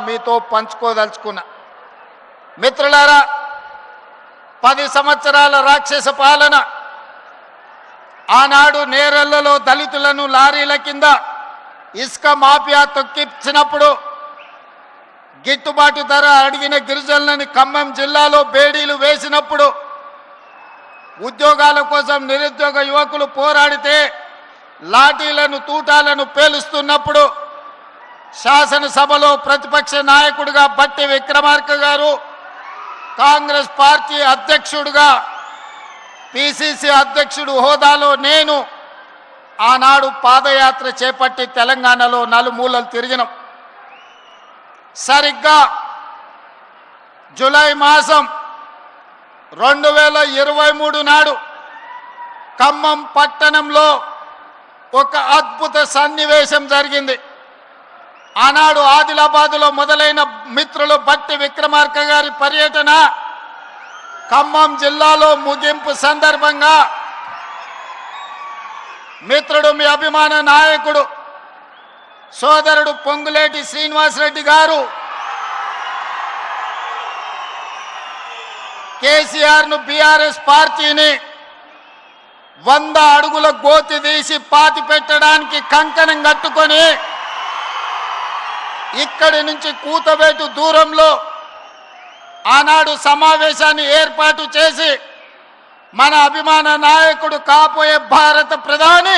మీతో పంచుకోదలుచుకున్నా. మిత్రులారా, 10 సంవత్సరాల రాక్షస పాలన, ఆనాడు నేరెళ్లలో దళితులను లారీల కింద ఇసుక మాఫియా తొక్కించినప్పుడు గిట్టుబాటు ధర అడిగిన గిరిజనులని ఖమ్మం జిల్లాలో బేడీలు వేసినప్పుడు, ఉద్యోగాల కోసం నిరుద్యోగ యువకులు పోరాడితే లాఠీలను తూటాలను పేలుస్తున్నప్పుడు శాసనసభలో ప్రతిపక్ష నాయకుడిగా బట్టి విక్రమార్క గారు, కాంగ్రెస్ పార్టీ అధ్యక్షుడిగా పిసిసి అధ్యక్షుడు హోదాలో నేను ఆనాడు పాదయాత్ర చేపట్టి తెలంగాణలో నలుమూలలు తిరిగినాం. సరిగ్గా జూలై మాసం 2023 నాడు ఖమ్మం పట్టణంలో ఒక అద్భుత సన్నివేశం జరిగింది. ఆనాడు ఆదిలాబాదులో మొదలైన మిత్రులు బట్టి విక్రమార్క గారి పర్యటన ఖమ్మం జిల్లాలో ముగింపు సందర్భంగా మిత్రుడు, మీ అభిమాన నాయకుడు, సోదరుడు పొంగులేటి శ్రీనివాసరెడ్డి గారు కేసీఆర్ను, బీఆర్ఎస్ పార్టీని 100 అడుగుల గోతి తీసి పాతి పెట్టడానికి కంకణం కట్టుకొని ఇక్కడి నుంచి కూతవేటు దూరంలో ఆనాడు సమావేశాన్ని ఏర్పాటు చేసి మన అభిమాన నాయకుడు, కాబోయే భారత ప్రధాని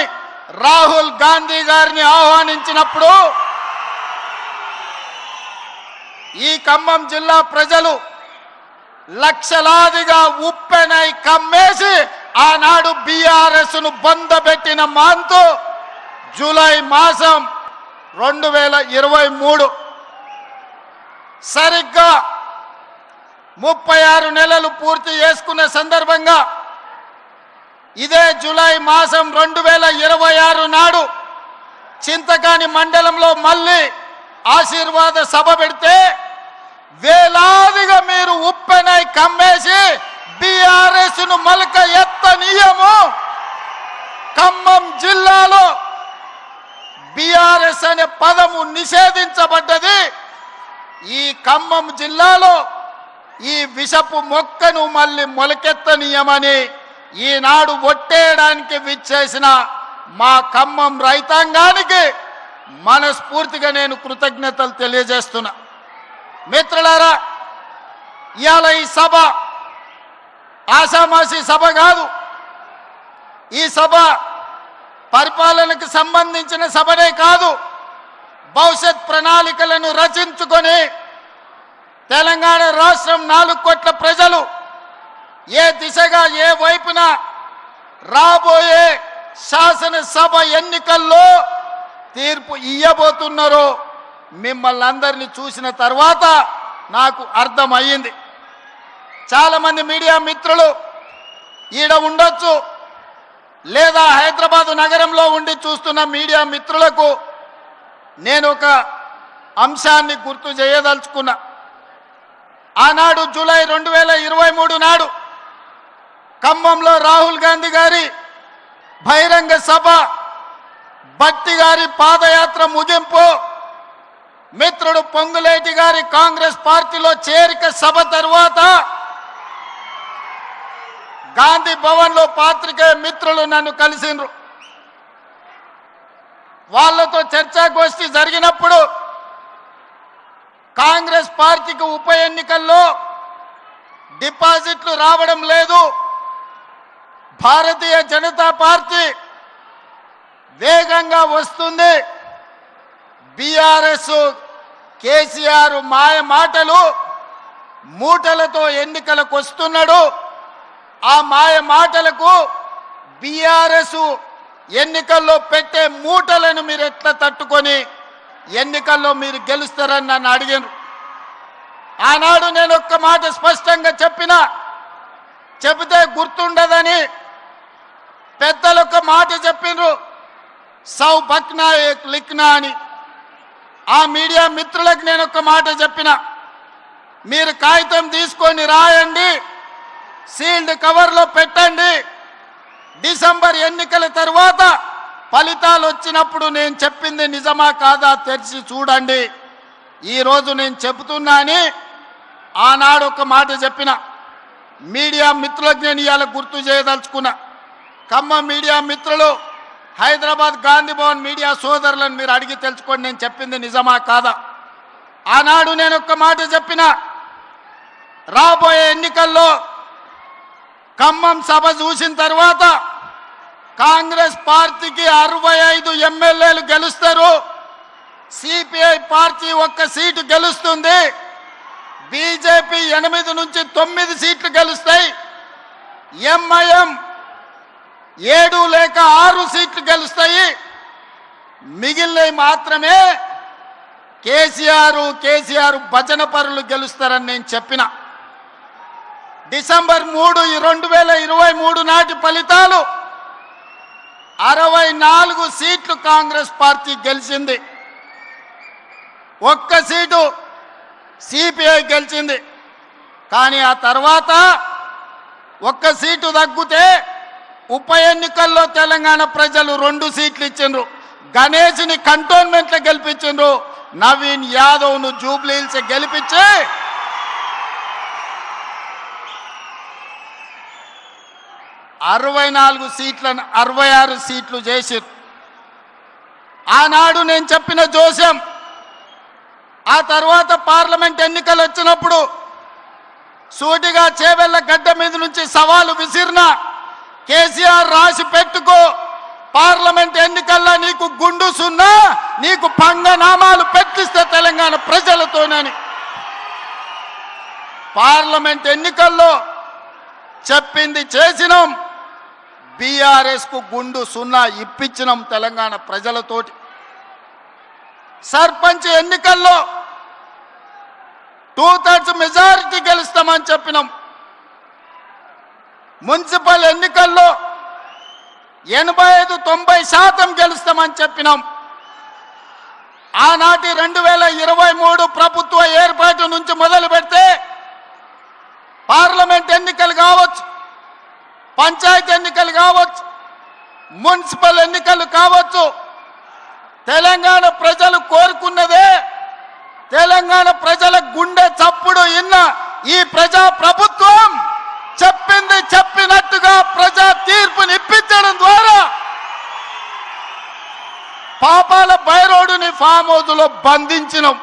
రాహుల్ గాంధీ గారిని ఆహ్వానించినప్పుడు ఈ ఖమ్మం జిల్లా ప్రజలు లక్షలాదిగా ఉప్పెనై కమ్మేసి ఆనాడు బీఆర్ఎస్ ను బందబెట్టిన మాంతు జూలై మాసం 2023 సరిగ్గా 36 నెలలు పూర్తి చేసుకున్న సందర్భంగా ఇదే జూలై మాసం 2026 నాడు చింతకాని మండలంలో మళ్ళీ ఆశీర్వాద సభ పెడితే వేలాదిగా మీరు ఉప్పెనై కమ్మేసి బీఆర్ఎస్ ను మలక ఎత్తనీయము. ఖమ్మం జిల్లాలో బీఆర్ఎస్ అనే పదము నిషేధించబడ్డది. ఈ ఖమ్మం జిల్లాలో ఈ విషపు మొక్కను మళ్ళీ మొలకెత్తనీయమని ఈనాడు ఒట్టేయడానికి విచ్చేసిన మా ఖమ్మం రైతాంగానికి మనస్ఫూర్తిగా నేను కృతజ్ఞతలు తెలియజేస్తున్నా. మిత్రులారా, ఇవాళ ఈ సభ ఆషామాషి సభ కాదు. ఈ సభ పరిపాలనకు సంబంధించిన సభనే కాదు, భవిష్యత్ ప్రణాళికలను రచించుకొని తెలంగాణ రాష్ట్రం 4 కోట్ల ప్రజలు ఏ దిశగా, ఏ వైపున రాబోయే శాసనసభ ఎన్నికల్లో తీర్పు ఇయ్యబోతున్నారో మిమ్మల్ని అందరినీ చూసిన తర్వాత నాకు అర్థమయ్యింది. చాలామంది మీడియా మిత్రులు ఈడ ఉండొచ్చు, లేదా హైదరాబాదు నగరంలో ఉండి చూస్తున్న మీడియా మిత్రులకు నేను ఒక అంశాన్ని గుర్తు చేయదలుచుకున్నా. ఆనాడు జూలై 2023 నాడు ఖమ్మంలో రాహుల్ గాంధీ గారి బహిరంగ సభ, బట్టి గారి పాదయాత్ర ముగింపు, మిత్రుడు పొంగులేటి గారి కాంగ్రెస్ పార్టీలో చేరిక సభ తరువాత గాంధీ భవన్ లో పాత్రికేయ మిత్రులు నన్ను కలిసిండ్రు. వాళ్ళతో చర్చాగోష్ఠి జరిగినప్పుడు కాంగ్రెస్ పార్టీకి ఉప ఎన్నికల్లో డిపాజిట్లు రావడం లేదు, భారతీయ జనతా పార్టీ వేగంగా వస్తుంది, బీఆర్ఎస్ కేసీఆర్ మాయ మాటలు మూటలతో ఎన్నికలకు వస్తున్నాడు, ఆ మాయ మాటలకు బీఆర్ఎస్ ఎన్నికల్లో పెట్టే మూటలను మీరు ఎట్లా తట్టుకొని ఎన్నికల్లో మీరు గెలుస్తారని నన్ను అడిగారు. ఆనాడు నేను ఒక్క మాట స్పష్టంగా చెబితే గుర్తుండదని పెద్దలు ఒక మాట చెప్పిండ్రు, సౌ బక్నా ఏక్ లిఖ్నా అని. ఆ మీడియా మిత్రులకు నేను ఒక మాట చెప్పిన, మీరు కాగితం తీసుకొని రాయండి, సీల్డ్ కవర్లో పెట్టండి, డిసెంబర్ ఎన్నికల తర్వాత ఫలితాలు వచ్చినప్పుడు నేను చెప్పింది నిజమా కాదా తెరిచి చూడండి. ఈరోజు నేను చెబుతున్నా అని ఆనాడు ఒక మాట చెప్పిన. మీడియా మిత్రులకు నేను ఇవాళ గుర్తు చేయదలుచుకున్నా. ఖమ్మం మీడియా మిత్రులు, హైదరాబాద్ గాంధీ భవన్ మీడియా సోదరులను మీరు అడిగి తెలుసుకోండి నేను చెప్పింది నిజమా కాదా. ఆనాడు నేను ఒక్క మాట చెప్పిన, రాబోయే ఎన్నికల్లో ఖమ్మం సభ చూసిన తర్వాత కాంగ్రెస్ పార్టీకి 65 ఎమ్మెల్యేలు గెలుస్తారు, సిపిఐ పార్టీ 1 సీటు గెలుస్తుంది, బీజేపీ 8 నుంచి 9 సీట్లు గెలుస్తాయి, ఎంఐఎం 7 లేక 6 సీట్లు గెలుస్తాయి, మిగిలినవి మాత్రమే కేసీఆర్ భజన పరులు గెలుస్తారని నేను చెప్పిన. డిసెంబర్ 3, 2023 నాటి ఫలితాలు 64 సీట్లు కాంగ్రెస్ పార్టీ గెలిచింది, 1 సీటు సిపిఐ గెలిచింది. కానీ ఆ తర్వాత 1 సీటు తగ్గితే ఉప ఎన్నికల్లో తెలంగాణ ప్రజలు 2 సీట్లు ఇచ్చిండ్రు. గణేష్ని కంటోన్మెంట్లో గెలిపించిండ్రు, నవీన్ యాదవ్ను జూబ్లీ హిల్స్ గెలిపించి 64 సీట్లను 66 సీట్లు చేసిరు. ఆనాడు నేను చెప్పిన జోస్యం. ఆ తర్వాత పార్లమెంట్ ఎన్నికలు వచ్చినప్పుడు సూటిగా చేవెళ్ల గడ్డ మీద నుంచి సవాలు విసిరిన, కేసీఆర్ రాసి పెట్టుకో, పార్లమెంట్ ఎన్నికల్లో నీకు గుండు సున్నా, నీకు పంగనామాలు పెట్టిస్తే తెలంగాణ ప్రజలతోనని. పార్లమెంట్ ఎన్నికల్లో చెప్పింది చేసినాం, బీఆర్ఎస్ కు గుండు సున్నా ఇప్పించినాం తెలంగాణ ప్రజలతోటి. సర్పంచ్ ఎన్నికల్లో 2/3 మెజారిటీ గెలుస్తామని చెప్పినాం. మున్సిపల్ ఎన్నికల్లో 85-90% గెలుస్తామని చెప్పినాం. ఆనాటి 2023 ప్రభుత్వ ఏర్పాటు నుంచి మొదలు పెడితే పార్లమెంట్ ఎన్నికలు కావచ్చు, పంచాయతీ ఎన్నికలు కావచ్చు, మున్సిపల్ ఎన్నికలు కావచ్చు, తెలంగాణ ప్రజలు కోరుకున్నదే, తెలంగాణ ప్రజల గుండె చప్పుడు ఇన్న ఈ ప్రజా ప్రభుత్వం చెప్పింది చెప్పినట్టుగా ప్రజా తీర్పుని ఇప్పించడం ద్వారా పాపాల బైరోడుని ఫామ్ హౌస్లో బంధించినాం.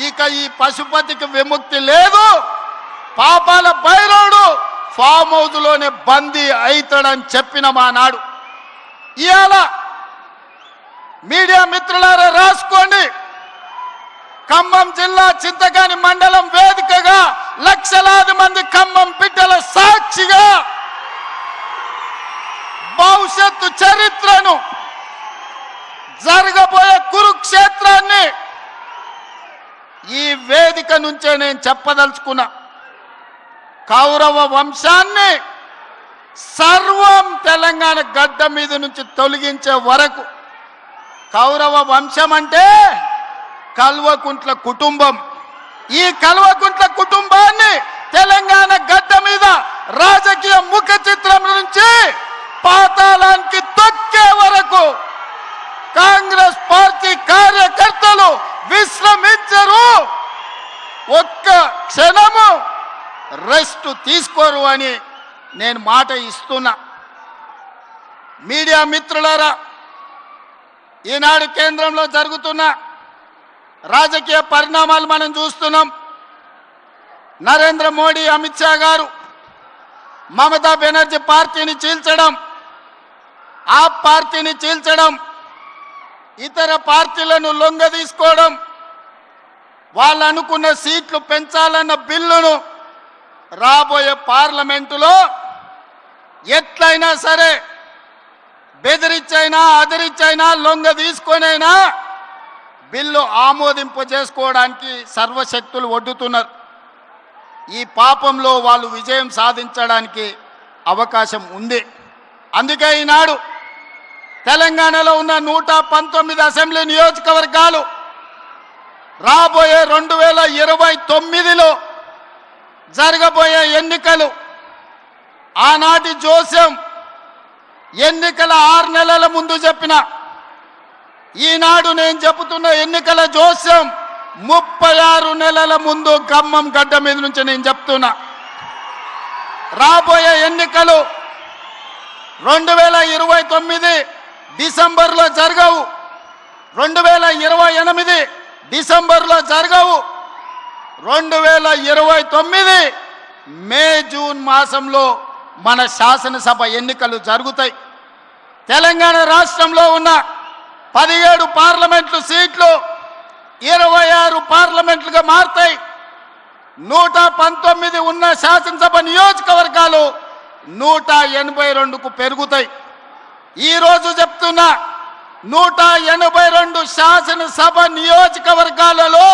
ఇక ఈ పశుపతికి విముక్తి లేదు, పాపాల బైరోడు ఫామ్ హౌస్లోనే బందీ అవుతాడని చెప్పిన మా నాడు. ఇవాళ మీడియా మిత్రులారా రాసుకోండి, ఖమ్మం జిల్లా చింతకాని మండలం వేదికగా లక్షలాది మంది ఖమ్మం బిడ్డల సాక్షిగా భవిష్యత్తు చరిత్రను, జరగబోయే కురుక్షేత్రాన్ని ఈ వేదిక నుంచే నేను చెప్పదలుచుకున్నా. కౌరవ వంశాన్ని సర్వం తెలంగాణ గడ్డ మీద నుంచి తొలగించే వరకు, కౌరవ వంశం అంటే కల్వకుంట్ల కుటుంబం, ఈ కల్వకుంట్ల కుటుంబాన్ని తెలంగాణ గడ్డ మీద రాజకీయ ముఖ చిత్రం నుంచి పాతాళానికి తొక్కే వరకు కాంగ్రెస్ పార్టీ కార్యకర్తలు విశ్రమించరు, ఒక్క క్షణము రెస్ట్ తీసుకోరు అని నేను మాట ఇస్తున్నా. మీడియా మిత్రులారా, ఈనాడు కేంద్రంలో జరుగుతున్న రాజకీయ పరిణామాలు మనం చూస్తున్నాం. నరేంద్ర మోడీ, అమిత్ షా గారు మమతా బెనర్జీ పార్టీని చీల్చడం, ఆ పార్టీని చీల్చడం, ఇతర పార్టీలను లొంగ తీసుకోవడం, వాళ్ళు అనుకున్న సీట్లు పెంచాలన్న బిల్లును రాబోయే పార్లమెంటులో ఎట్లయినా సరే బెదిరించైనా అదిరించైనా లొంగ తీసుకొనైనా బిల్లు ఆమోదింపు చేసుకోవడానికి సర్వశక్తులు ఒడ్డుతున్నారు. ఈ పాపంలో వాళ్ళు విజయం సాధించడానికి అవకాశం ఉంది. అందుకే ఈనాడు తెలంగాణలో ఉన్న 119 అసెంబ్లీ నియోజకవర్గాలు రాబోయే 2029లో జరగబోయే ఎన్నికలు, ఆనాటి జోస్యం ఎన్నికల 6 నెలల ముందు చెప్పిన, ఈనాడు నేను చెబుతున్న ఎన్నికల జోస్యం 36 నెలల ముందు ఖమ్మం గడ్డ మీద నుంచి నేను చెప్తున్నా, రాబోయే ఎన్నికలు 2029 డిసెంబర్లో జరగవు, 2028 డిసెంబర్లో జరగవు, 2029 మే జూన్ మాసంలో మన శాసనసభ ఎన్నికలు జరుగుతాయి. తెలంగాణ రాష్ట్రంలో ఉన్న 17 పార్లమెంట్లు సీట్లు 26 పార్లమెంట్లుగా మారుతాయి. 119 ఉన్న శాసనసభ నియోజకవర్గాలు 182కు పెరుగుతాయి. ఈరోజు చెప్తున్నా, 182 శాసనసభ నియోజకవర్గాలలో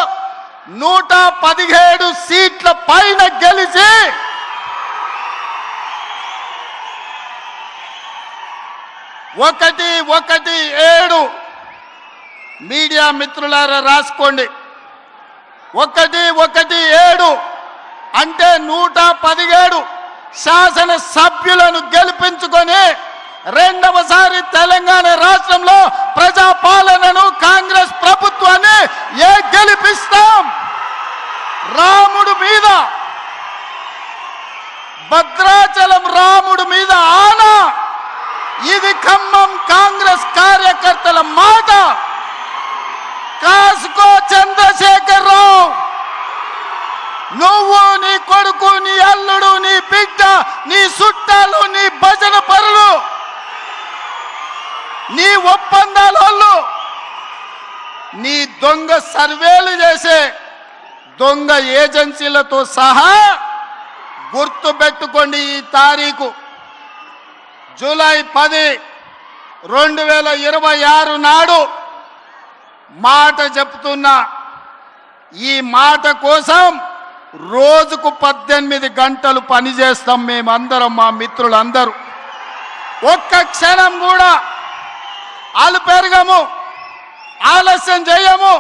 117 సీట్ల పైన గెలిచి 117 మీడియా మిత్రులారా రాసుకోండి, 117 అంటే 117 శాసన సభ్యులను గెలిపించుకొని రెండవసారి తెలంగాణ రాష్ట్రంలో ప్రజాపాలనను కాంగ్రెస్ ప్రభుత్వాన్ని గెలిపిస్తాం. రాముడు మీద, భద్రాచలం రాముడు మీద ఆనా, ఇది ఖమ్మం కాంగ్రెస్ కార్యకర్తల మాట. కాసుకో చంద్రశేఖర్ రావు, నువ్వు, నీ కొడుకు, నీ అల్లుడు, నీ బిడ్డ, నీ చుట్టాలు, నీ భజన పరులు, నీ ఒప్పందాలు, నీ దొంగ సర్వేలు చేసే దొంగ ఏజెన్సీలతో సహా గుర్తు పెట్టుకోండి. ఈ తారీఖు జూలై 10, 2026 నాడు మాట చెప్తున్నా. ఈ మాట కోసం రోజుకు 18 గంటలు పనిచేస్తాం మేమందరం, మా మిత్రులందరూ. ఒక్క క్షణం కూడా అలుపెరగము, ఆలస్యం చేయము,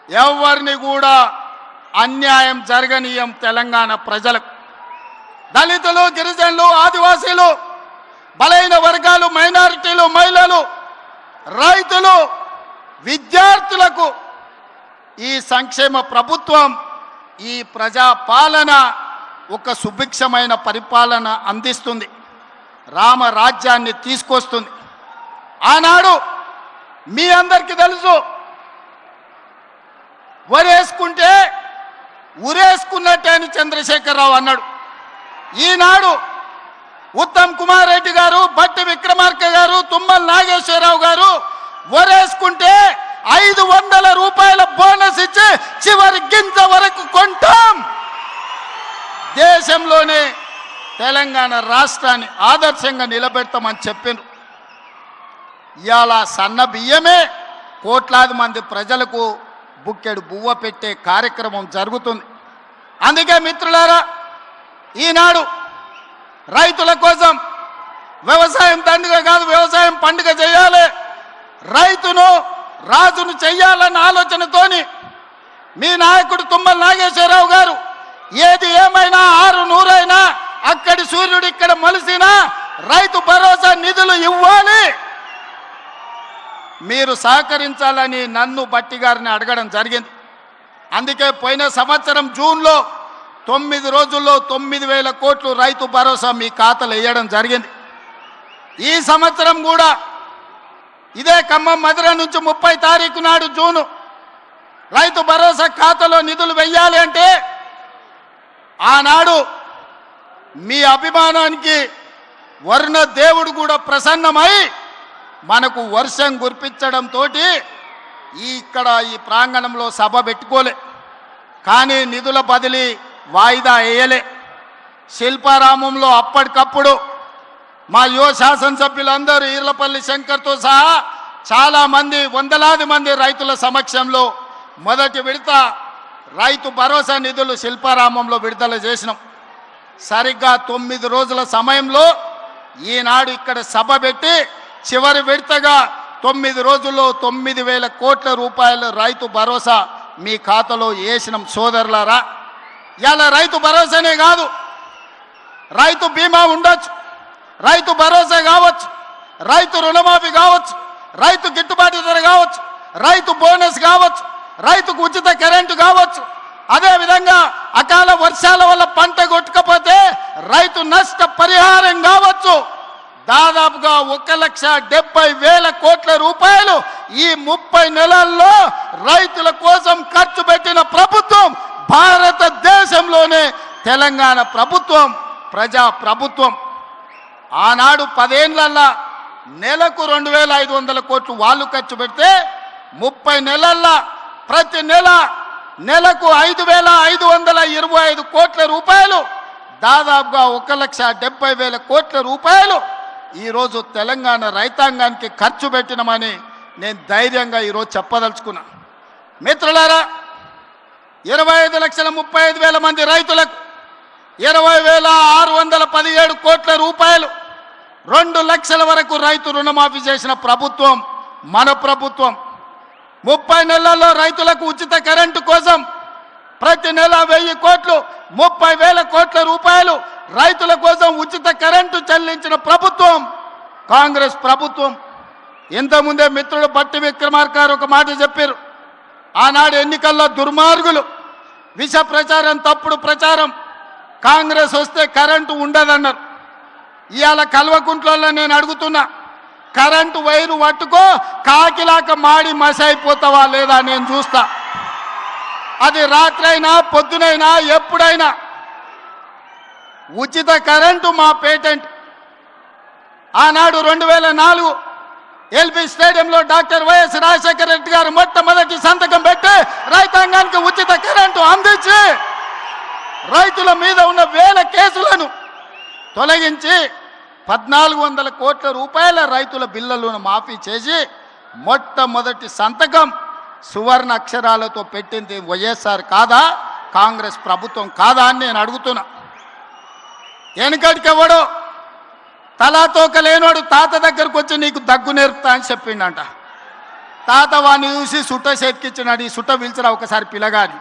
ఎవరిని కూడా అన్యాయం జరగనీయం. తెలంగాణ ప్రజలకు, దళితులు, గిరిజనులు, ఆదివాసీలు, బలైన వర్గాలు, మైనారిటీలు, మహిళలు, రైతులు, విద్యార్థులకు ఈ సంక్షేమ ప్రభుత్వం, ఈ ప్రజా పాలన ఒక సుభిక్షమైన పరిపాలన అందిస్తుంది, రామరాజ్యాన్ని తీసుకొస్తుంది. ఆనాడు మీ అందరికీ తెలుసు, వరేసుకుంటే ఉరేసుకున్నట్టే అని చంద్రశేఖరరావు అన్నాడు. ఈనాడు ఉత్తమ్ కుమార్ రెడ్డి గారు, భట్టి విక్రమార్క గారు, తుమ్మల నాగేశ్వరరావు గారు వరేసుకుంటే 500 రూపాయల బోనస్ ఇచ్చి చివరి గింజ వరకు కొంటాం. దేశంలోనే తెలంగాణ రాష్ట్రాన్ని ఆదర్శంగా నిలబెడతామని చెప్పారు. ఇవాళ సన్న బియ్యమే కోట్లాది మంది ప్రజలకు బుక్కెడు బువ్వ పెట్టే కార్యక్రమం జరుగుతుంది. అందుకే మిత్రులారా, ఈనాడు రైతుల కోసం వ్యవసాయం దండుగ కాదు, వ్యవసాయం పండుగ చేయాలి, రైతును రాజును చెయ్యాలన్న ఆలోచనతోని మీ నాయకుడు తుమ్మల నాగేశ్వరరావు గారు ఏది ఏమైనా 600 అయినా అక్కడి సూర్యుడు ఇక్కడ మలిసినా రైతు భరోసా నిధులు ఇవ్వాలి, మీరు సహకరించాలని నన్ను భట్టి గారిని అడగడం జరిగింది. అందుకే పోయిన సంవత్సరం జూన్లో 9 రోజుల్లో 9,000 కోట్లు రైతు భరోసా మీ ఖాతాలో వేయడం జరిగింది. ఈ సంవత్సరం కూడా ఇదే ఖమ్మం మధుర నుంచి 30 తారీఖు నాడు జూను రైతు భరోసా ఖాతాలో నిధులు వెయ్యాలి అంటే ఆనాడు మీ అభిమానానికి వర్ణ దేవుడు కూడా ప్రసన్నమై మనకు వర్షం కురిపించడంతో ఇక్కడ ఈ ప్రాంగణంలో సభ పెట్టుకోలే, కానీ నిధుల బదిలీ వాయిదా వేయలే. శిల్పారామంలో అప్పటికప్పుడు మా యువ శాసనసభ్యులందరూ ఈర్లపల్లి శంకర్తో సహా చాలామంది, వందలాది మంది రైతుల సమక్షంలో మొదటి విడత రైతు భరోసా నిధులు శిల్పారామంలో విడుదల చేసినాం. సరిగ్గా 9 రోజుల సమయంలో ఈనాడు ఇక్కడ సభ పెట్టి చివరి విడతగా 9 రోజుల్లో 9,000 కోట్ల రూపాయల రైతు భరోసా మీ ఖాతాలో వేసినాం. సోదరులారా, ఇలా రైతు భరోసానే కాదు, రైతు బీమా ఉండొచ్చు, రైతు భరోసా కావచ్చు, రైతు రుణమాఫీ కావచ్చు, రైతు గిట్టుబాటు ధర కావచ్చు, రైతు బోనస్ కావచ్చు, రైతుకు ఉచిత కరెంటు కావచ్చు. అదేవిధంగా అకాల వర్షాల వల్ల పంట కొట్టుకపోతే రైతు నష్ట పరిహారం కావచ్చు. దాదాపుగా 1,70,000 కోట్ల రూపాయలు ఈ 30 నెలల్లో రైతుల కోసం ఖర్చు పెట్టిన ప్రభుత్వం భారతదేశంలోనే తెలంగాణ ప్రభుత్వం, ప్రజా ప్రభుత్వం. ఆనాడు 10 ఏళ్లల్లా నెలకు 2,500 కోట్లు వాళ్ళు ఖర్చు పెడితే 30 నెలల్లో ప్రతి నెలకు 5,525 కోట్ల రూపాయలు, దాదాపుగా 1,70,000 కోట్ల రూపాయలు ఈరోజు తెలంగాణ రైతాంగానికి ఖర్చు పెట్టినమని నేను ధైర్యంగా ఈరోజు చెప్పదలుచుకున్నా. మిత్రులారా, 25,35,000 మంది రైతులకు 20,617 కోట్ల రూపాయలు, 2 లక్షల వరకు రైతు రుణమాఫీ చేసిన ప్రభుత్వం మన ప్రభుత్వం. 30 నెలల్లో రైతులకు ఉచిత కరెంటు కోసం ప్రతి నెల 1000 కోట్లు, 30,000 కోట్ల రూపాయలు రైతుల కోసం ఉచిత కరెంటు చెల్లించిన ప్రభుత్వం కాంగ్రెస్ ప్రభుత్వం. ఇంతకుముందే మిత్రుడు బట్టి విక్రమార్క గారు ఒక మాట చెప్పారు. ఆనాడు ఎన్నికల్లో దుర్మార్గులు విష ప్రచారం, తప్పుడు ప్రచారం, కాంగ్రెస్ వస్తే కరెంటు ఉండదన్నారు. ఇవాళ కల్వకుంట్లలో నేను అడుగుతున్నా, కరెంటు వైరు పట్టుకో కాకిలాక మాడి మసైపోతావా లేదా నేను చూస్తా. అది రాత్రైనా పొద్దునైనా ఎప్పుడైనా ఉచిత కరెంటు మా పేటెంట్. ఆనాడు 2004 ఎల్బీ స్టేడియంలో డాక్టర్ వైఎస్ రాజశేఖర రెడ్డి గారు మొట్టమొదటి సంతకం పెట్టి రైతాంగానికి ఉచిత కరెంటు అందించి రైతుల మీద ఉన్న 1000 కేసులను తొలగించి 1,400 కోట్ల రూపాయల రైతుల బిల్లులను మాఫీ చేసి మొట్టమొదటి సంతకం సువర్ణ అక్షరాలతో పెట్టింది వైఎస్ఆర్ కాదా, కాంగ్రెస్ ప్రభుత్వం కాదా అని నేను అడుగుతున్నా. వెనుకటికెవడో తలాతోక లేనోడు తాత దగ్గరకు వచ్చి నీకు దగ్గు నేర్పుతా అని చెప్పిండంట. తాత వాడిని చూసి సుట్ట చేతికిచ్చినాడు. ఈ సుట్ట పిలిచిరా ఒకసారి పిల్లగాని.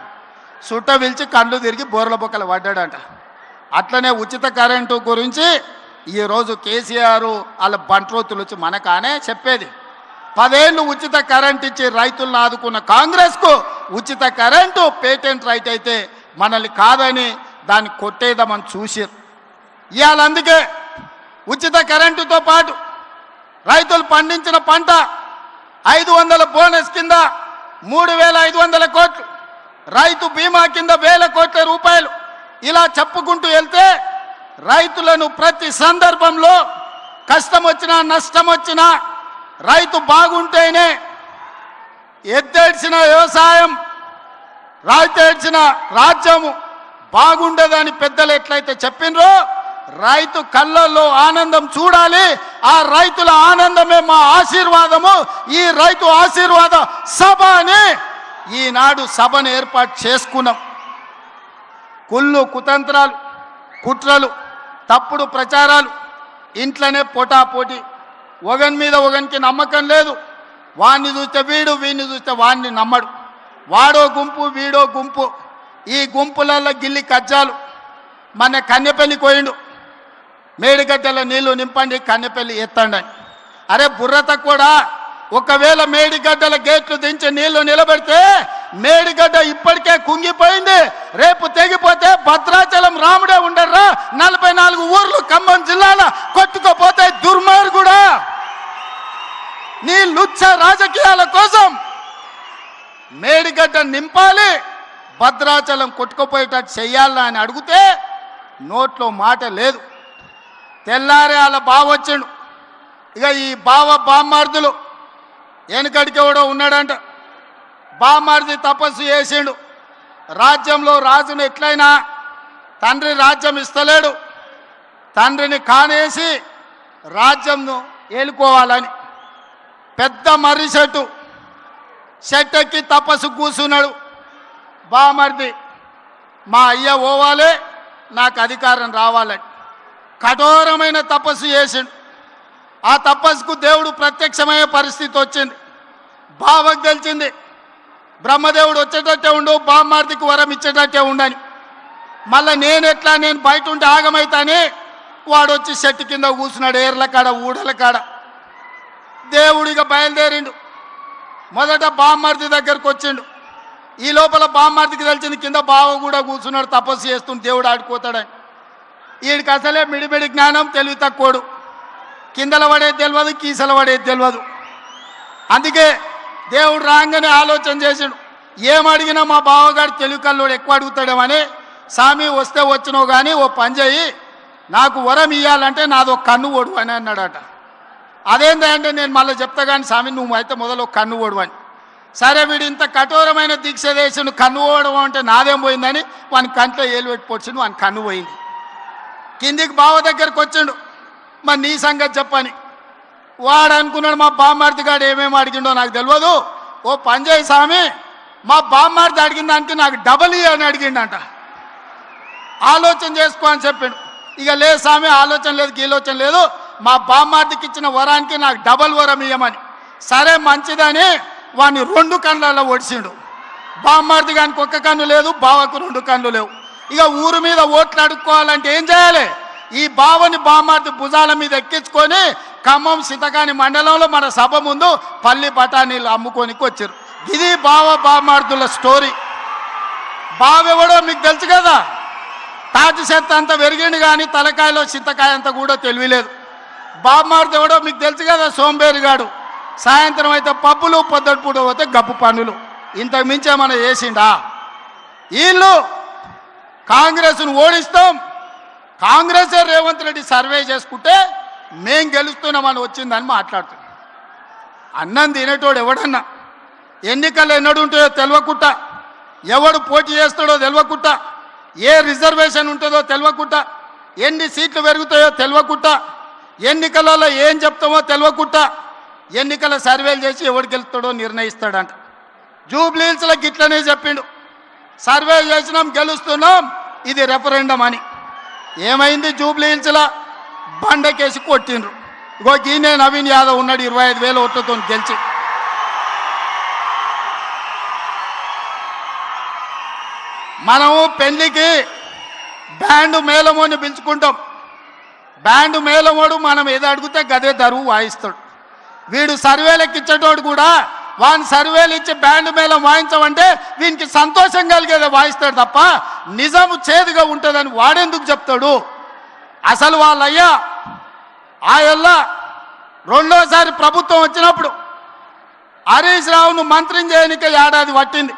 సుట్ట పిలిచి కళ్ళు తిరిగి బోర్ల బొక్కలు పడ్డాడంట. అట్లనే ఉచిత కరెంటు గురించి ఈరోజు కేసీఆర్ వాళ్ళ బంట్రోతులు వచ్చి మనకానే చెప్పేది. 10 ఏళ్ళు ఉచిత కరెంట్ ఇచ్చి రైతులను ఆదుకున్న కాంగ్రెస్కు ఉచిత కరెంటు పేటెంట్ రైట్ అయితే మనల్ని కాదని దాన్ని కొట్టేద్దామని చూసారు. ఇవాళ అందుకే ఉచిత కరెంటుతో పాటు రైతులు పండించిన పంట 500 బోనస్ కింద 3,500 కోట్లు, రైతు బీమా కింద 1,000 కోట్ల రూపాయలు, ఇలా చెప్పుకుంటూ వెళ్తే రైతులను ప్రతి సందర్భంలో కష్టం వచ్చినా నష్టం వచ్చినా రైతు బాగుంటేనే ఎద్దేడ్చిన వ్యవసాయం, రాయితేడ్చిన రాజ్యము బాగుండదని పెద్దలు ఎట్లయితే చెప్పినరో రైతు కళ్ళల్లో ఆనందం చూడాలి. ఆ రైతుల ఆనందమే మా ఆశీర్వాదము. ఈ రైతు ఆశీర్వాద సభ అని ఈనాడు సభను ఏర్పాటు చేసుకున్నాం. కుళ్ళు కుతంత్రాలు, కుట్రలు, తప్పుడు ప్రచారాలు, ఇంట్లోనే పోటాపోటీ, ఒకని మీద ఒకనికి నమ్మకం లేదు. వాడిని చూస్తే వీడు, వీడిని చూస్తే వాడిని నమ్మడు. వాడో గుంపు వీడో గుంపు, ఈ గుంపులలో గిల్లి కజ్జాలు. మన కన్నెపల్లికి పోయిండు, మేడిగడ్డల నీళ్లు నింపండి కన్నెపల్లి ఎత్తండి. అరే బుర్రత కూడా, ఒకవేళ మేడిగడ్డల గేట్లు దించి నీళ్లు నిలబెడితే మేడిగడ్డ ఇప్పటికే కుంగిపోయింది. రేపు తెగిపోతే భద్రాచలం రాముడే ఉండర్రా, 44 ఊర్లు ఖమ్మం జిల్లాలో కొట్టుకుపోతే దుర్మార్గుడా. నీ లుచ్చ రాజకీయాల కోసం మేడిగడ్డ నింపాలి, భద్రాచలం కొట్టుకుపోయేటట్టు చెయ్యాలా అని అడిగితే నోట్లో మాట లేదు. తెల్లారే వాళ్ళ బావ వచ్చిండు. ఇక ఈ బామ్మార్దులు వెనుకడికి ఎవడో ఉన్నాడంట. బామ్మార్ది తపస్సు చేసిండు. రాజ్యంలో రాజును ఎట్లయినా తండ్రి రాజ్యం ఇస్తలేడు, తండ్రిని కానేసి రాజ్యంను ఏలుకోవాలని పెద్ద మర్రి చెట్టెక్కి తపస్సు కూర్చున్నాడు. బామర్ది మా అయ్య పోవాలి, నాకు అధికారం రావాలని కఠోరమైన తపస్సు చేసిండు. ఆ తపస్సుకు దేవుడు ప్రత్యక్షమయ్యే పరిస్థితి వచ్చింది. బావకు తెలిసింది బ్రహ్మదేవుడు వచ్చేటట్టే ఉండు, బామ్మార్దికి వరం ఇచ్చేటట్టే ఉండని. మళ్ళీ నేను బయట ఉంటే ఆగమైతాని వాడు వచ్చి చెట్టు కింద కూర్చున్నాడు, ఏర్ల కాడ ఊడల కాడ. దేవుడిగా బయలుదేరిండు. మొదట బామ్మార్ది దగ్గరకు వచ్చిండు. ఈ లోపల బామ్మార్దికి తెలిసింది కింద బావ కూడా కూర్చున్నాడు తపస్సు చేస్తుంటే దేవుడు ఆడుకోతాడని. వీడికి అసలే మిడిమిడి జ్ఞానం తెలివి తక్కువడు, కిందల పడేది తెలియదు కీసల పడేది తెలియదు. అందుకే దేవుడు రాగానే ఆలోచన చేసాడు, ఏమడిగినా మా బావగాడు తెలివి కల్లోడు ఎక్కువ అడుగుతాడేమని, స్వామి వస్తే వచ్చినావు కానీ ఓ పని చేయి, నాకు వరం ఇవ్వాలంటే నాదో కన్ను ఓడు అని అన్నాడట. అదేంటంటే నేను మళ్ళీ చెప్తా కానీ స్వామి నువ్వు అయితే మొదలు కన్ను ఓడు అని. సరే వీడు ఇంత కఠోరమైన దీక్ష చేసి కన్ను ఓడడం అంటే నాదేం పోయిందని వాని కంట్లో ఏలు పెట్టి పొడిచిండు, వాని కన్ను పోయింది. కిందికి బావ దగ్గరికి వచ్చిండు, మరి నీ సంగతి చెప్పని. వాడు అనుకున్నాడు మా బామ్మార్ది గాడు ఏమేమి అడిగిండో నాకు తెలియదు, ఓ పని చేయి స్వామి మా బామ్మార్ది అడిగిన దానికి నాకు డబల్ ఇ అని అడిగిండంట. ఆలోచన చేసుకో అని చెప్పాడు. ఇక లేదు స్వామి ఆలోచన లేదు గీలోచన లేదు, మా బామ్మార్దికి ఇచ్చిన వరానికి నాకు డబల్ వరం ఇయ్యమని. సరే మంచిదని వాడిని 2 కళ్ళల్లో ఒడిచిండు. బామ్మార్ది గానికి ఒక్క కన్ను లేదు, బావకు 2 కన్ను లేవు. ఇక ఊరు మీద ఓట్లు అడుక్కోవాలంటే ఏం చేయాలి, ఈ బావని బామ్మార్ది భుజాల మీద ఎక్కించుకొని ఖమ్మం సితకాని మండలంలో మన సభ ముందు పల్లి బఠానీలు అమ్ముకోనికి వచ్చారు. ఇది బావ బామ్మార్దుల స్టోరీ. బావెవడో మీకు తెలుసు కదా, తాటి చెత్త అంత పెరిగిండు కానీ తలకాయలో చింతకాయ అంత కూడా తెలియలేదు. బామ్మార్ది ఎవడో మీకు తెలుసు కదా, సోంబేరిగాడు. సాయంత్రం అయితే పబ్బులు పొద్దుపూట పోతే గప్పు పనులు, ఇంతకు మించి ఏమైనా చేసిండా? వీళ్ళు కాంగ్రెస్ను ఓడిస్తాం, కాంగ్రెస్ రేవంత్ రెడ్డి సర్వే చేసుకుంటే మేం గెలుస్తున్నామని వచ్చిందని మాట్లాడుతున్నాం. అన్నం తినేటోడు ఎవడన్నా ఎన్నికలు ఎన్నడు ఉంటాయో తెలియకుండా, ఎవడు పోటీ చేస్తాడో తెలియకుండా, ఏ రిజర్వేషన్ ఉంటుందో తెలియకుండా, ఎన్ని సీట్లు పెరుగుతాయో తెలియకుండా, ఎన్నికలలో ఏం చెప్తామో తెలియకుండా ఎన్నికల సర్వేలు చేసి ఎవడు గెలుస్తాడో నిర్ణయిస్తాడంట. జూబ్లీహిల్స్లో గిట్లనే చెప్పిండు, సర్వే చేసినాం గెలుస్తున్నాం ఇది రెఫరెండం అని. ఏమైంది జూబ్లీహిల్స్లో బండకేసి కొట్టిండ్రు. ఇగో గీనే నవీన్ యాదవ్ ఉన్నాడు 25,000 ఓట్లతో గెలిచి. మనము పెళ్లికి బ్యాండ్ మేళమోని పిలుచుకుంటాం. బ్యాండ్ మేళమోడు మనం ఏదో అడిగితే గదే దరువు వాయిస్తాడు. వీడు సర్వేలకు ఇచ్చేటోడు కూడా వాని సర్వేలు ఇచ్చి బ్యాండ్ మేళం వాయించమంటే వీనికి సంతోషం కలిగేదే వాయిస్తాడు తప్ప నిజము చేదుగా ఉంటుందని వాడెందుకు చెప్తాడు? అసలు వాళ్ళయ్యా ఆయల్లా రెండోసారి ప్రభుత్వం వచ్చినప్పుడు హరీష్ రావును మంత్రిని చేయనికే ఏడాది పట్టింది.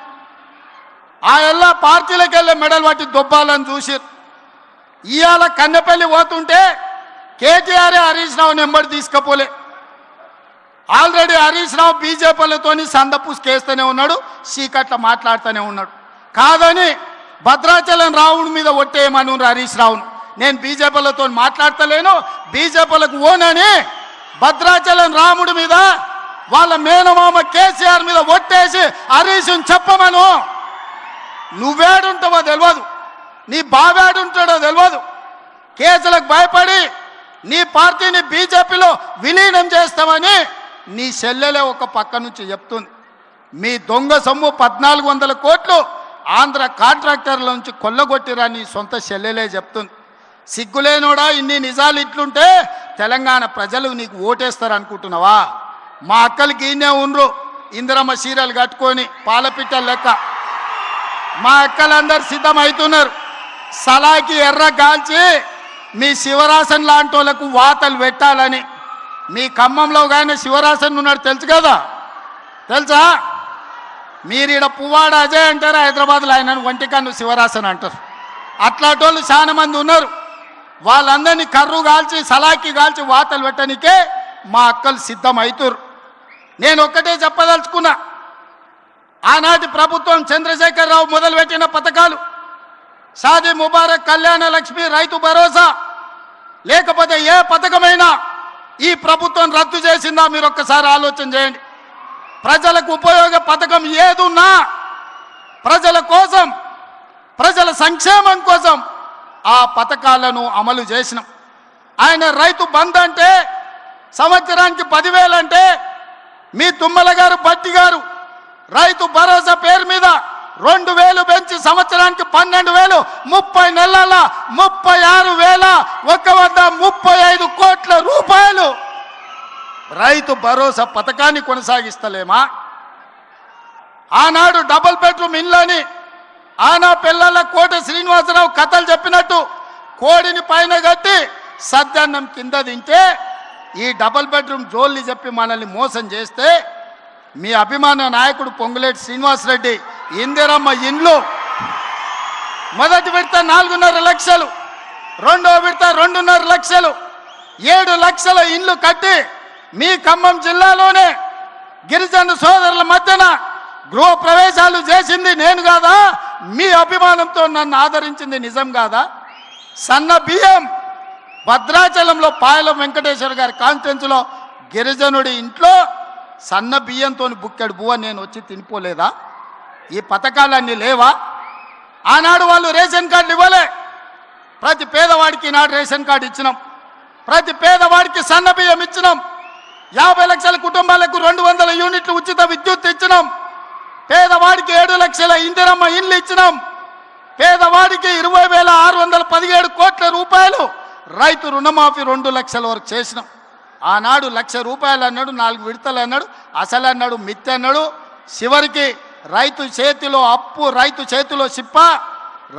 ఆయల్లా పార్టీలకు వెళ్ళే మెడల్ పట్టి దొబ్బాలని చూసిరు. ఇవాళ కన్నెపల్లి పోతుంటే కేటీఆర్ హరీష్ రావుని ఎంబడి తీసుకపోలే. ఆల్రెడీ హరీష్ రావు బీజేపీలతోని సందపూసుకేస్తూనే ఉన్నాడు, చీకట్ల మాట్లాడుతూనే ఉన్నాడు. కాదని భద్రాచలం రావుడి మీద ఒట్టేయమను హరీష్ రావును. నేను బీజేపీలతో మాట్లాడతలేను, బీజేపీలకు ఓనని భద్రాచలం రాముడి మీద వాళ్ళ మేనమామ కేసీఆర్ మీద ఒట్టేసి హరీష్ని చెప్పమను. నువ్వేడుంటావో తెలియదు, నీ బావేడుంటాడో తెలియదు. కేసులకు భయపడి నీ పార్టీని బీజేపీలో విలీనం చేస్తామని నీ చెల్లెలే ఒక పక్క నుంచి చెప్తుంది. మీ దొంగ సొమ్ము 1400 కోట్లు ఆంధ్ర కాంట్రాక్టర్ల నుంచి కొల్లగొట్టిరా నీ సొంత చెల్లెలే చెప్తుంది. సిగ్గులేనోడా, ఇన్ని నిజాలు ఇట్లుంటే తెలంగాణ ప్రజలు నీకు ఓటేస్తారు అనుకుంటున్నావా? మా అక్కలకి ఈయనే ఉండ్రు ఇందిరమ్మ చీరలు కట్టుకొని పాలపిట్టలు లెక్క. మా అక్కలందరూ సిద్ధమవుతున్నారు. సలాకి ఎర్ర గాల్చి మీ శివరాసన్ లాంటి వాళ్ళకు వాతలు పెట్టాలని. మీ ఖమ్మంలో కానీ శివరాసన్ ఉన్నాడు తెలుసు కదా, తెలుసా? మీరు ఈడ పువ్వాడ అజయ్ అంటారు, హైదరాబాద్లో ఆయన ఒంటికన్ను శివరాసన్ అంటారు. అట్లాంటి వాళ్ళు చాలా మంది ఉన్నారు. వాళ్ళందరినీ కర్రు కాల్చి సలాకి కాల్చి వాతలు పెట్టడానికే మా అక్కలు సిద్ధమవుతారు. నేను ఒక్కటే చెప్పదలుచుకున్నా, ఆనాటి ప్రభుత్వం చంద్రశేఖరరావు మొదలుపెట్టిన పథకాలు షాదీ ముబారక్, కళ్యాణ లక్ష్మి, రైతు భరోసా, లేకపోతే ఏ పథకమైనా ఈ ప్రభుత్వం రద్దు చేసిందా మీరు ఒక్కసారి ఆలోచన చేయండి. ప్రజలకు ఉపయోగ పథకం ఏదున్నా ప్రజల కోసం, ప్రజల సంక్షేమం కోసం ఆ పథకాలను అమలు చేసినాం. ఆయన రైతు బంధు అంటే సంవత్సరానికి 10,000 అంటే మీ తుమ్మల గారు బట్టి గారు రైతు భరోసా పేరు మీద 2,000 పెంచి సంవత్సరానికి 12,000, 30 నెలల 36,135 కోట్ల రూపాయలు రైతు భరోసా పథకాన్ని కొనసాగిస్తలేమా? ఆనాడు డబుల్ బెడ్రూమ్ ఇళ్ళని ఆనా పిల్లల కోట శ్రీనివాసరావు కథలు చెప్పినట్టు కోడిని పైన కట్టి సద్దన్నం కింద తింటే ఈ డబుల్ బెడ్రూమ్ జోల్ని చెప్పి మనల్ని మోసం చేస్తే మీ అభిమాన నాయకుడు పొంగులేటి శ్రీనివాసరెడ్డి ఇందిరమ్మ ఇండ్లు మొదటి విడత 4.5 లక్షలు, రెండో విడత 2.5 లక్షలు, 7 లక్షల ఇండ్లు కట్టి మీ ఖమ్మం జిల్లాలోనే గిరిజన సోదరుల మధ్యన గృహ ప్రవేశాలు చేసింది నేను కాదా? మీ అభిమానంతో నన్ను ఆదరించింది నిజం కాదా? సన్న బియ్యం భద్రాచలంలో పాయలం వెంకటేశ్వర గారి కాన్ఫరెన్స్లో గిరిజనుడి ఇంట్లో సన్న బియ్యంతో బుక్కెడు బువ్వ నేను వచ్చి తినిపోలేదా? ఈ పథకాలన్నీ లేవా? ఆనాడు వాళ్ళు రేషన్ కార్డులు ఇవ్వలే. ప్రతి పేదవాడికి ఈనాడు రేషన్ కార్డు ఇచ్చినాం. ప్రతి పేదవాడికి సన్న బియ్యం ఇచ్చినాం. 50 లక్షల కుటుంబాలకు 200 యూనిట్లు ఉచిత విద్యుత్ ఇచ్చినాం. పేదవాడికి 7 లక్షల ఇందిరమ్మ ఇండ్లు ఇచ్చినాం. పేదవాడికి 20,617 కోట్ల రూపాయలు రైతు రుణమాఫీ 2 లక్షల వరకు చేసినాం. ఆనాడు 1,00,000 రూపాయలు అన్నాడు, 4 విడతలు అన్నాడు, అసలు అన్నాడు, మిత్తి అన్నాడు. చివరికి రైతు చేతిలో అప్పు, రైతు చేతిలో సిప్ప,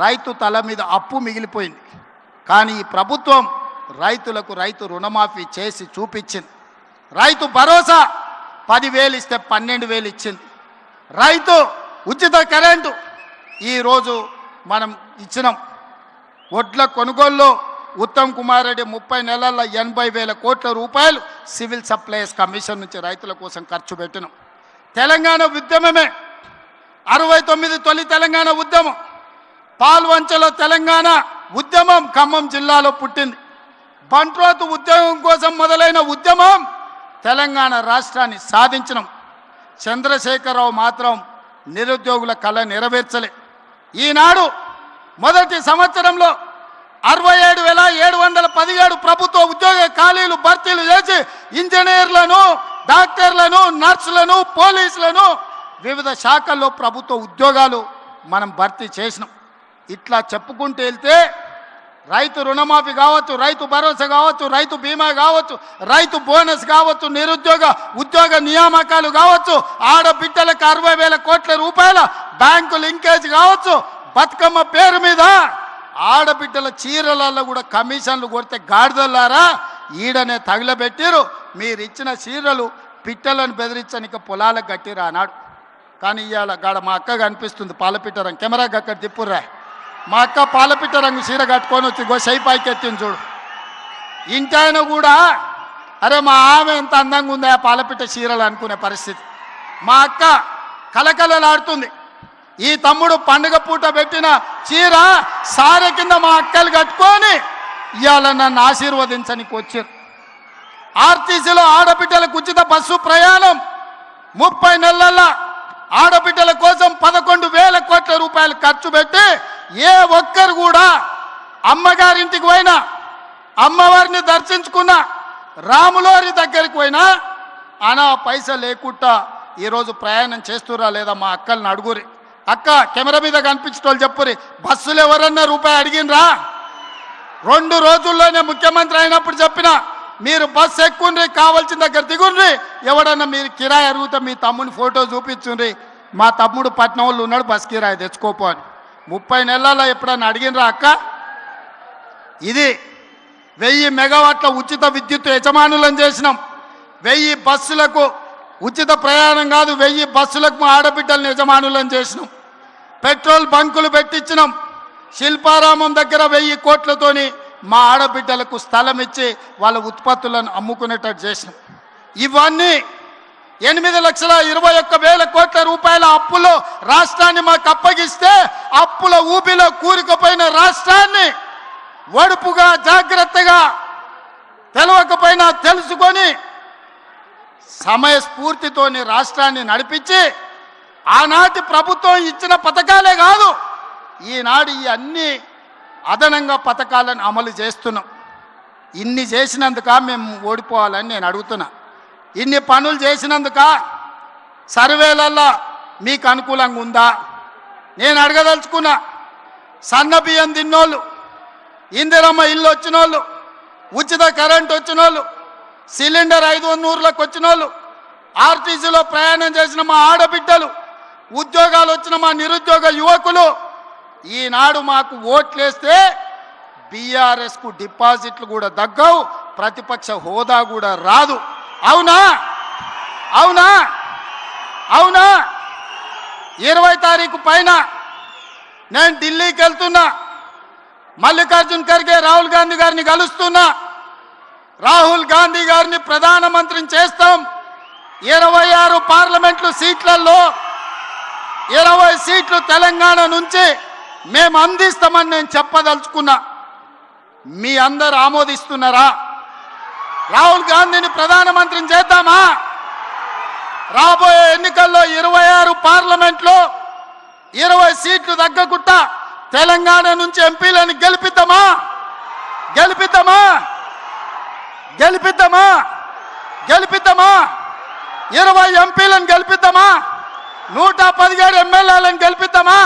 రైతు తల మీద అప్పు మిగిలిపోయింది. కానీ ఈ ప్రభుత్వం రైతులకు రైతు రుణమాఫీ చేసి చూపించింది. రైతు భరోసా 10,000 ఇస్తే 12,000 ఇచ్చింది. రైతు ఉచిత కరెంటు ఈరోజు మనం ఇచ్చినాం. వడ్ల కొనుగోలులో ఉత్తమ్ కుమార్ రెడ్డి 30 నెలల్లో 80,000 కోట్ల రూపాయలు సివిల్ సప్లైస్ కమిషన్ నుంచి రైతుల కోసం ఖర్చు పెట్టినాం. తెలంగాణ ఉద్యమమే 69 తొలి తెలంగాణ ఉద్యమం, పాల్వంచలో తెలంగాణ ఉద్యమం ఖమ్మం జిల్లాలో పుట్టింది. బంట్రోతు ఉద్యమం కోసం మొదలైన ఉద్యమం తెలంగాణ రాష్ట్రాన్ని సాధించినాం. చంద్రశేఖరరావు మాత్రం నిరుద్యోగుల కళ నెరవేర్చలే. ఈనాడు మొదటి సంవత్సరంలో 67,717 ప్రభుత్వ ఉద్యోగ ఖాళీలు భర్తీలు చేసి ఇంజనీర్లను, డాక్టర్లను, నర్సులను, పోలీసులను వివిధ శాఖల్లో ప్రభుత్వ ఉద్యోగాలు మనం భర్తీ చేసినాం. ఇట్లా చెప్పుకుంటూ వెళ్తే రైతు రుణమాఫీ కావచ్చు, రైతు భరోసా కావచ్చు, రైతు బీమా కావచ్చు, రైతు బోనస్ కావచ్చు, నిరుద్యోగ ఉద్యోగ నియామకాలు కావచ్చు, ఆడబిడ్డలకు 60,000 కోట్ల రూపాయల బ్యాంకు లింకేజ్ కావచ్చు, బతుకమ్మ పేరు మీద ఆడబిడ్డల చీరలలో కూడా కమిషన్లు కొడితే గాడిదలారా ఈడనే తగిలబెట్టిరు. మీరు ఇచ్చిన చీరలు పిట్టలను బెదిరించనిక పొలాలకు కట్టిరా అన్నాడు. కానీ ఇవాళ గాడ మా అక్క కనిపిస్తుంది పాలపిట్ట రంగు, కెమెరాకి అక్కడ తిప్పుర్రా. మా అక్క పాలపిట్ట రంగు చీర కట్టుకొని వచ్చి గోసై పైకి ఎత్తింది చూడు. ఇంటాయన కూడా అరే మా ఆమె ఎంత అందంగా ఉందా పాలపిట్ట చీరలు అనుకునే పరిస్థితి. మా అక్క కలకలలాడుతుంది. ఈ తమ్ముడు పండుగ పూట పెట్టిన చీర సారె కింద మా అక్కలు కట్టుకొని ఇవాళ నన్ను ఆశీర్వదించనికి వచ్చారు. ఆర్టీసీలో ఆడబిడ్డలకు ఉచిత బస్సు ప్రయాణం 30 నెలల్లో ఆడబిడ్డల కోసం 11,000 కోట్ల రూపాయలు ఖర్చు పెట్టి ఏ ఒక్కరు కూడా అమ్మగారింటికి పోయినా, అమ్మవారిని దర్శించుకున్నా, రాములోరి దగ్గరికి పోయినా అనా పైసా లేకుండా ఈరోజు ప్రయాణం చేస్తురా లేదా మా అక్కల్ని అడుగురి. అక్క కెమెరా మీద కనిపించేటోళ్ళు చెప్పురి, బస్సులు ఎవరన్నా రూపాయి అడిగినరా? 2 రోజుల్లోనే ముఖ్యమంత్రి అయినప్పుడు చెప్పిన మీరు బస్సు ఎక్కుండ్రి, కావాల్సిన దగ్గర దిగుండ్రి, ఎవడన్నా మీరు కిరాయి అడిగితే మీ తమ్ముని ఫోటో చూపించుండ్రి, మా తమ్ముడు పట్నం వాళ్ళు ఉన్నాడు బస్ కిరాయి తెచ్చుకోపో అని. 30 నెలల్లో ఎప్పుడన్నా అడిగినరా అక్క? ఇది 1000 మెగావాట్ల ఉచిత విద్యుత్ యజమానులను చేసినాం. 1000 బస్సులకు ఉచిత ప్రయాణం కాదు, 1000 బస్సులకు మా ఆడబిడ్డలను యజమానులను చేసినాం. పెట్రోల్ బంకులు పెట్టించినాం. శిల్పారామం దగ్గర 1000 కోట్లతోని మా ఆడబిడ్డలకు స్థలం ఇచ్చి వాళ్ళ ఉత్పత్తులను అమ్ముకునేటట్టు చేసినాం. ఇవన్నీ 8,21,000 కోట్ల రూపాయల అప్పులో రాష్ట్రాన్ని మాకు అప్పగిస్తే అప్పుల ఊబిలో కూరుకుపోయిన రాష్ట్రాన్ని ఒడుపుగా జాగ్రత్తగా తెలవకపోయినా తెలుసుకొని సమయస్ఫూర్తితోని రాష్ట్రాన్ని నడిపించి ఆనాటి ప్రభుత్వం ఇచ్చిన పథకాలే కాదు ఈనాడు ఈ అన్ని అదనంగా పథకాలను అమలు చేస్తున్నాం. ఇన్ని చేసినందుక మేము ఓడిపోవాలని నేను అడుగుతున్నా. ఇన్ని పనులు చేసినందుక సర్వేలల్లో మీకు అనుకూలంగా ఉందా? నేను అడగదలుచుకున్నా. సన్న బియ్యం తిన్నోళ్ళు, ఇందిరమ్మ ఇల్లు వచ్చిన వాళ్ళు, ఉచిత కరెంట్ వచ్చిన వాళ్ళు, సిలిండర్ 500లకు వచ్చిన వాళ్ళు, ఆర్టీసీలో ప్రయాణం చేసిన మా ఆడబిడ్డలు, ఉద్యోగాలు వచ్చిన మా నిరుద్యోగ యువకులు ఈనాడు మాకు ఓట్లేస్తే బీఆర్ఎస్కు డిపాజిట్లు కూడా దగ్గవు, ప్రతిపక్ష హోదా కూడా రాదు. అవునా అవునా అవునా? 20 తారీఖు పైన నేను ఢిల్లీకి వెళ్తున్నా. మల్లికార్జున్ ఖర్గే రాహుల్ గాంధీ గారిని కలుస్తున్నా. రాహుల్ గాంధీ గారిని ప్రధానమంత్రిని చేస్తాం. 26 పార్లమెంట్లు సీట్లలో 20 సీట్లు తెలంగాణ నుంచి మేము అందిస్తామని నేను చెప్పదలుచుకున్నా. మీ అందరు ఆమోదిస్తున్నారా? రాహుల్ గాంధీని ప్రధానమంత్రిని చేద్దామా? రాబోయే ఎన్నికల్లో 26 పార్లమెంట్లో 20 సీట్లు తగ్గకుండా తెలంగాణ నుంచి ఎంపీలను గెలిపిద్దామా? గెలిపిద్దామా? గెలిపిద్దామా? గెలిపిద్దామా? 20 ఎంపీలను గెలిపిద్దామా? 117 ఎమ్మెల్యేలను గెలిపిద్దామా?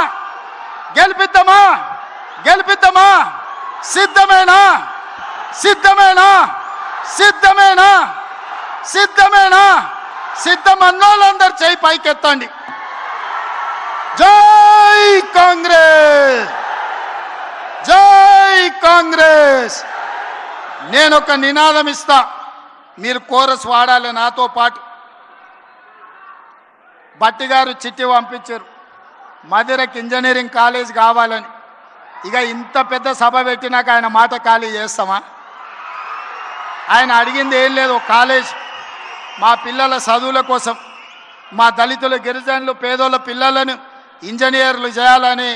గెలిపిద్దామా? గెలిపిద్దామా? సిద్ధమేనా? సిద్ధమేనా? సిద్ధమేనా? సిద్ధమేనా? సిద్ధమన్నోళ్ళందరూ చేయి పైకెత్తండి. జై కాంగ్రెస్, జై కాంగ్రెస్. నేను ఒక నినాదం ఇస్తా, మీరు కోరస్ వాడాలి నాతో పాటు. భట్టి గారు చిట్టి పంపించారు, మధురకి ఇంజనీరింగ్ కాలేజ్ కావాలని. ఇక ఇంత పెద్ద సభ పెట్టినాక ఆయన మాట ఖాళీ చేస్తామా? ఆయన అడిగింది ఏం లేదు, కాలేజ్ మా పిల్లల చదువుల కోసం, మా దళితులు గిరిజనులు పేదోళ్ళ పిల్లలను ఇంజనీర్లు చేయాలని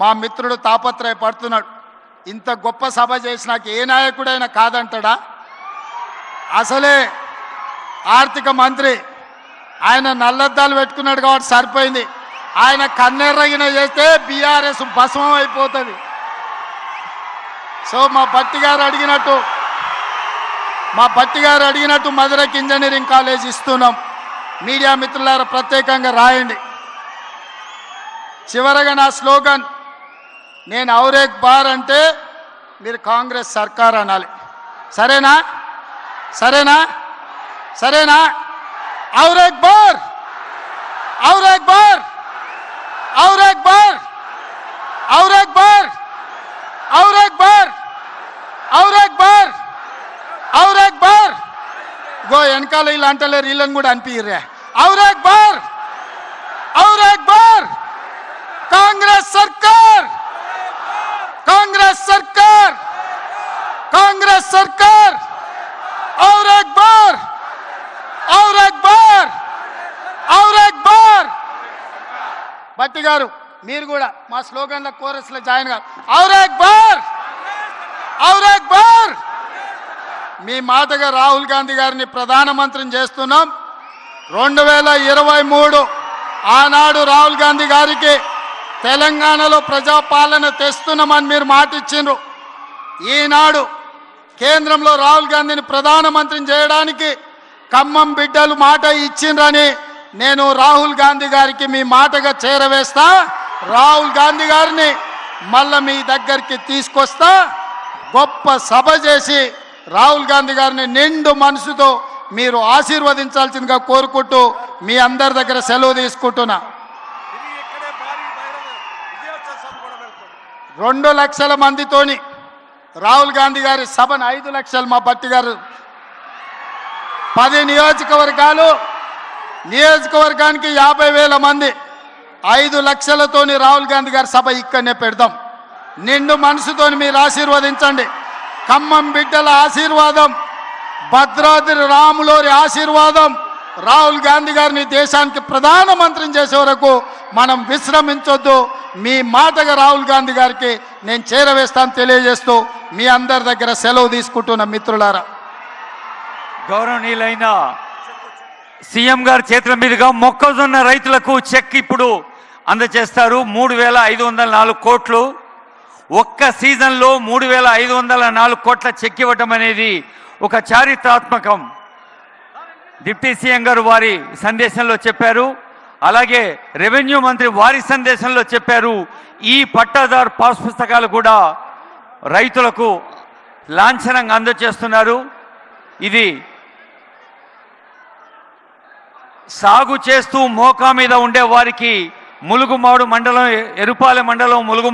మా మిత్రుడు తాపత్రయపడుతున్నాడు. ఇంత గొప్ప సభ చేసినాక ఏ నాయకుడైనా కాదంటాడా? అసలే ఆర్థిక మంత్రి ఆయన నల్లద్దాలు పెట్టుకున్నాడు కాబట్టి సరిపోయింది. ఆయన కన్నెర్రగిన చేస్తే బీఆర్ఎస్ భస్మం అయిపోతుంది. సో మా భట్టి గారు అడిగినట్టు మధురకి ఇంజనీరింగ్ కాలేజ్ ఇస్తున్నాం. మీడియా మిత్రులారా ప్రత్యేకంగా రాయండి. చివరగా నా స్లోగన్, నేను ఔరేక్ బార్ అంటే మీరు కాంగ్రెస్ సర్కార్ అనాలి. సరేనా? సరేనా? సరేనా? ఔరేక్ బార్, ఔరేక్ బార్, ఔరేక్ బార్, ఔరేక్ బార్, ఔరేక్ బార్, ఔరేక్ బార్, ఔరేక్ బార్. గో వెనకాల వీళ్ళు అంటలేరు, వీళ్ళని కూడా అనిపిర్రా. ఔరేక్ బార్, ఔరేక్ బార్. కాంగ్రెస్ సర్కార్, కాంగ్రెస్ సర్కార్, కాంగ్రెస్ సర్కార్. ఔరేక్ బార్, ఔరేక్ బార్, ఔరేక్ బార్. భట్టి గారు మీరు కూడా మా స్లోగన్ల కోరస్లో జాయిన్ గారు. ఔరేక్ బార్, ఔరేక్ బార్. మీ మాటగా రాహుల్ గాంధీ గారిని ప్రధానమంత్రిని చేస్తున్నాం. 2023 ఆనాడు రాహుల్ గాంధీ గారికి తెలంగాణలో ప్రజాపాలన తెస్తున్నామని మీరు మాట ఇచ్చిండ్రు. ఈనాడు కేంద్రంలో రాహుల్ గాంధీని ప్రధానమంత్రిని చేయడానికి ఖమ్మం బిడ్డలు మాట ఇచ్చిండ్రని నేను రాహుల్ గాంధీ గారికి మీ మాటగా చేరవేస్తా. రాహుల్ గాంధీ గారిని మళ్ళా మీ దగ్గరికి తీసుకొస్తా. గొప్ప సభ చేసి రాహుల్ గాంధీ గారిని నిండు మనసుతో మీరు ఆశీర్వదించాల్సిందిగా కోరుకుంటూ మీ అందరి దగ్గర సెలవు తీసుకుంటున్నా. 2 లక్షల మందితోని రాహుల్ గాంధీ గారి సభను 5 లక్షలు మా భట్టి గారు 10 నియోజకవర్గాలు, నియోజకవర్గానికి 50,000 మంది, 5 లక్షలతోని రాహుల్ గాంధీ గారి సభ ఇక్కడనే పెడదాం. నిండు మనసుతోని మీరు ఆశీర్వదించండి. ఖమ్మం బిడ్డల ఆశీర్వాదం, భద్రాద్రి రాములోరి ఆశీర్వాదం, రాహుల్ గాంధీ గారిని దేశానికి ప్రధానమంత్రిని చేసే వరకు మనం విశ్రమించొద్దు. మీ మాటగా రాహుల్ గాంధీ గారికి నేను చేరవేస్తాను తెలియజేస్తూ మీ అందరి దగ్గర సెలవు తీసుకుంటున్న మిత్రులారా. గౌరవనీయులైన సీఎం గారి చేతుల మీదుగా మొక్కజొన్న రైతులకు చెక్ ఇప్పుడు అందజేస్తారు. 3,504 కోట్లు. ఒక్క సీజన్లో 3,504 కోట్ల చెక్ ఇవ్వటం అనేది ఒక చారిత్రాత్మకం. డిప్యూటీ సీఎం గారు వారి సందేశంలో చెప్పారు. అలాగే రెవెన్యూ మంత్రి వారి సందేశంలో చెప్పారు. ఈ పట్టాదారు పాస్ పుస్తకాలు కూడా రైతులకు లాంఛనంగా అందజేస్తున్నారు. ఇది సాగు చేస్తూ మోకా మీద ఉండే వారికి ములుగుమాడు మండలం ఎరుపాలెం మండలం ములుగు